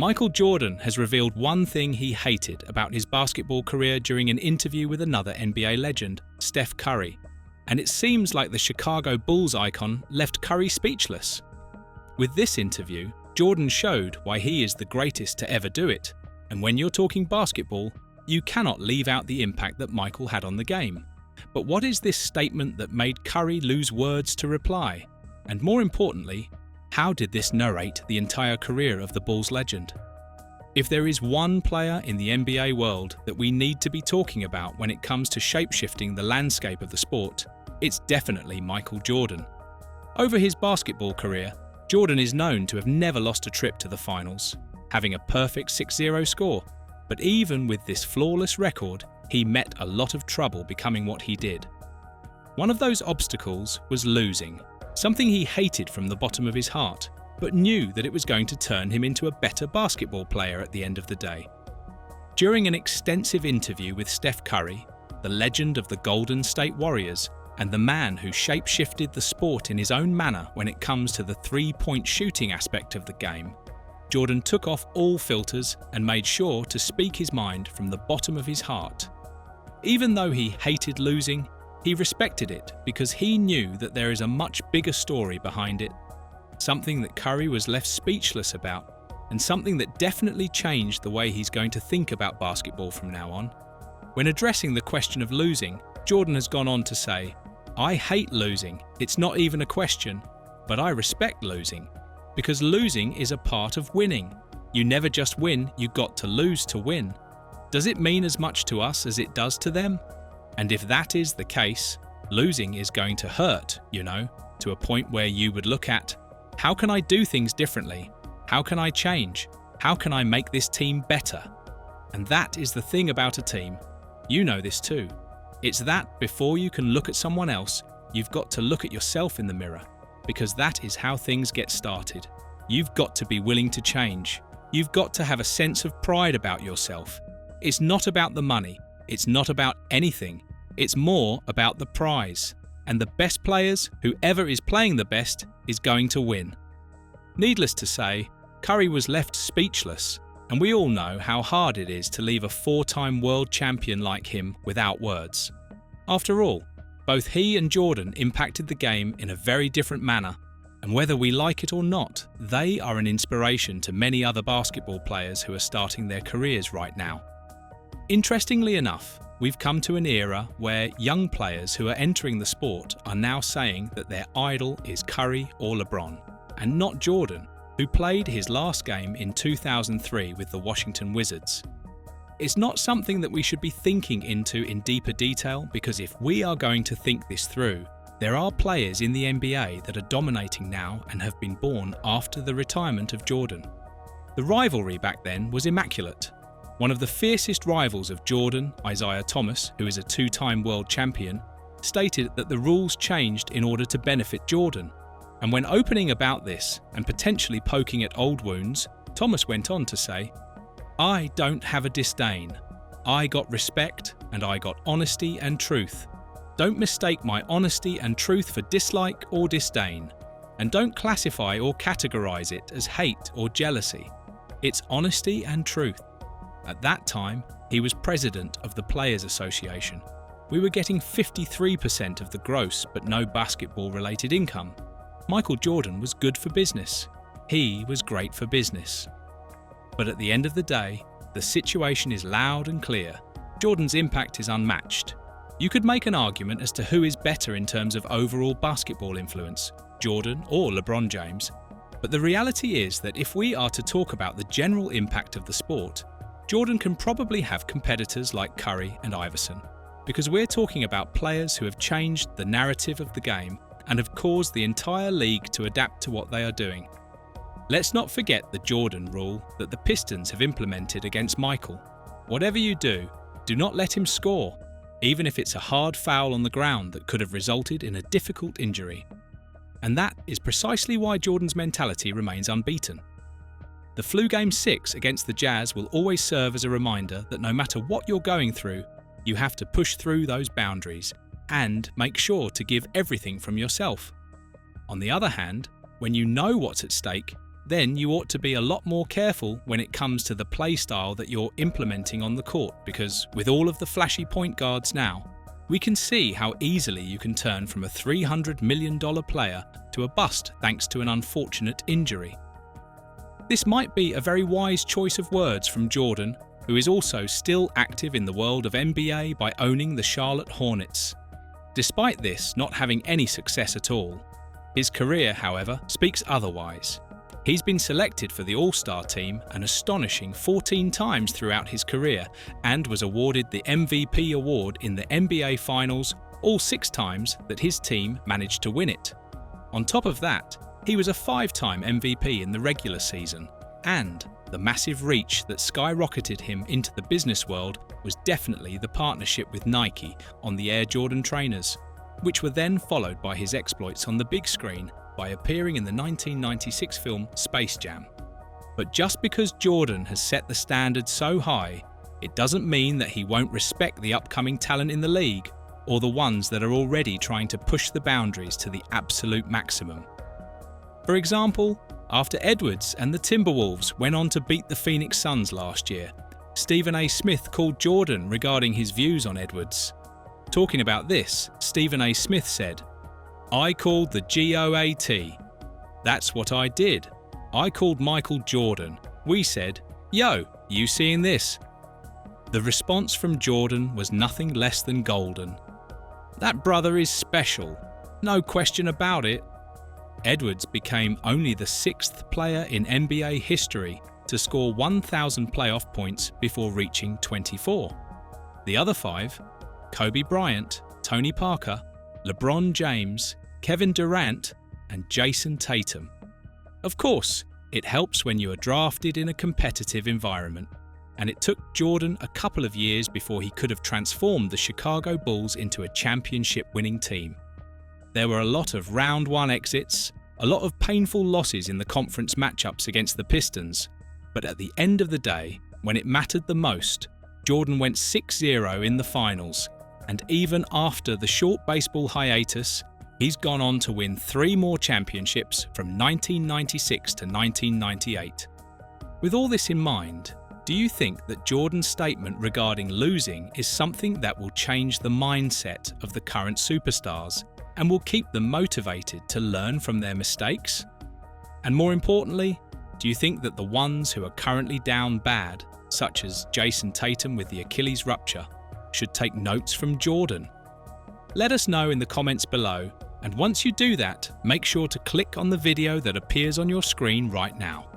Michael Jordan has revealed one thing he hated about his basketball career during an interview with another NBA legend, Steph Curry, and it seems like the Chicago Bulls icon left Curry speechless. With this interview, Jordan showed why he is the greatest to ever do it, and when you're talking basketball, you cannot leave out the impact that Michael had on the game. But what is this statement that made Curry lose words to reply? And more importantly, how did this narrate the entire career of the Bulls legend? If there is one player in the NBA world that we need to be talking about when it comes to shape-shifting the landscape of the sport, it's definitely Michael Jordan. Over his basketball career, Jordan is known to have never lost a trip to the finals, having a perfect 6-0 score. But even with this flawless record, he met a lot of trouble becoming what he did. One of those obstacles was losing, something he hated from the bottom of his heart, but knew that it was going to turn him into a better basketball player at the end of the day. During an extensive interview with Steph Curry, the legend of the Golden State Warriors, and the man who shape-shifted the sport in his own manner when it comes to the three-point shooting aspect of the game, Jordan took off all filters and made sure to speak his mind from the bottom of his heart. Even though he hated losing, he respected it because he knew that there is a much bigger story behind it, something that Curry was left speechless about, and something that definitely changed the way he's going to think about basketball from now on. When addressing the question of losing, Jordan has gone on to say, "I hate losing, it's not even a question, but I respect losing, because losing is a part of winning. You never just win, you got to lose to win. Does it mean as much to us as it does to them? And if that is the case, losing is going to hurt, to a point where you would look at, how can I do things differently? How can I change? How can I make this team better?" And that is the thing about a team. You know this too. It's that before you can look at someone else, you've got to look at yourself in the mirror, because that is how things get started. You've got to be willing to change. You've got to have a sense of pride about yourself. It's not about the money. It's not about anything. It's more about the prize. And the best players, whoever is playing the best, is going to win. Needless to say, Curry was left speechless, and we all know how hard it is to leave a 4-time world champion like him without words. After all, both he and Jordan impacted the game in a very different manner, and whether we like it or not, they are an inspiration to many other basketball players who are starting their careers right now. Interestingly enough, we've come to an era where young players who are entering the sport are now saying that their idol is Curry or LeBron, and not Jordan, who played his last game in 2003 with the Washington Wizards. It's not something that we should be thinking into in deeper detail, because if we are going to think this through, there are players in the NBA that are dominating now and have been born after the retirement of Jordan. The rivalry back then was immaculate. One of the fiercest rivals of Jordan, Isaiah Thomas, who is a 2-time world champion, stated that the rules changed in order to benefit Jordan. And when opening about this and potentially poking at old wounds, Thomas went on to say, "I don't have a disdain. I got respect and I got honesty and truth. Don't mistake my honesty and truth for dislike or disdain. And don't classify or categorize it as hate or jealousy. It's honesty and truth." At that time, he was president of the Players Association. We were getting 53% of the gross but no basketball-related income. Michael Jordan was good for business. He was great for business. But at the end of the day, the situation is loud and clear. Jordan's impact is unmatched. You could make an argument as to who is better in terms of overall basketball influence, Jordan or LeBron James. But the reality is that if we are to talk about the general impact of the sport, Jordan can probably have competitors like Curry and Iverson, because we're talking about players who have changed the narrative of the game and have caused the entire league to adapt to what they are doing. Let's not forget the Jordan rule that the Pistons have implemented against Michael. Whatever you do, do not let him score, even if it's a hard foul on the ground that could have resulted in a difficult injury. And that is precisely why Jordan's mentality remains unbeaten. The flu Game 6 against the Jazz will always serve as a reminder that no matter what you're going through, you have to push through those boundaries and make sure to give everything from yourself. On the other hand, when you know what's at stake, then you ought to be a lot more careful when it comes to the play style that you're implementing on the court, because with all of the flashy point guards now, we can see how easily you can turn from a $300 million player to a bust thanks to an unfortunate injury. This might be a very wise choice of words from Jordan, who is also still active in the world of NBA by owning the Charlotte Hornets. Despite this not having any success at all, his career, however, speaks otherwise. He's been selected for the All-Star team an astonishing 14 times throughout his career and was awarded the MVP award in the NBA Finals all 6 times that his team managed to win it. On top of that, he was a 5-time MVP in the regular season, and the massive reach that skyrocketed him into the business world was definitely the partnership with Nike on the Air Jordan trainers, which were then followed by his exploits on the big screen by appearing in the 1996 film Space Jam. But just because Jordan has set the standard so high, it doesn't mean that he won't respect the upcoming talent in the league or the ones that are already trying to push the boundaries to the absolute maximum. For example, after Edwards and the Timberwolves went on to beat the Phoenix Suns last year, Stephen A. Smith called Jordan regarding his views on Edwards. Talking about this, Stephen A. Smith said, "I called the GOAT. That's what I did. I called Michael Jordan. We said, 'Yo, you seeing this?'" The response from Jordan was nothing less than golden. "That brother is special. No question about it." Edwards became only the 6th player in NBA history to score 1,000 playoff points before reaching 24. The other 5, Kobe Bryant, Tony Parker, LeBron James, Kevin Durant, and Jason Tatum. Of course, it helps when you are drafted in a competitive environment, and it took Jordan a couple of years before he could have transformed the Chicago Bulls into a championship-winning team. There were a lot of round 1 exits, a lot of painful losses in the conference matchups against the Pistons, but at the end of the day, when it mattered the most, Jordan went 6-0 in the finals, and even after the short baseball hiatus, he's gone on to win 3 more championships from 1996 to 1998. With all this in mind, do you think that Jordan's statement regarding losing is something that will change the mindset of the current superstars and will keep them motivated to learn from their mistakes? And more importantly, do you think that the ones who are currently down bad, such as Jason Tatum with the Achilles rupture, should take notes from Jordan? Let us know in the comments below, and once you do that, make sure to click on the video that appears on your screen right now.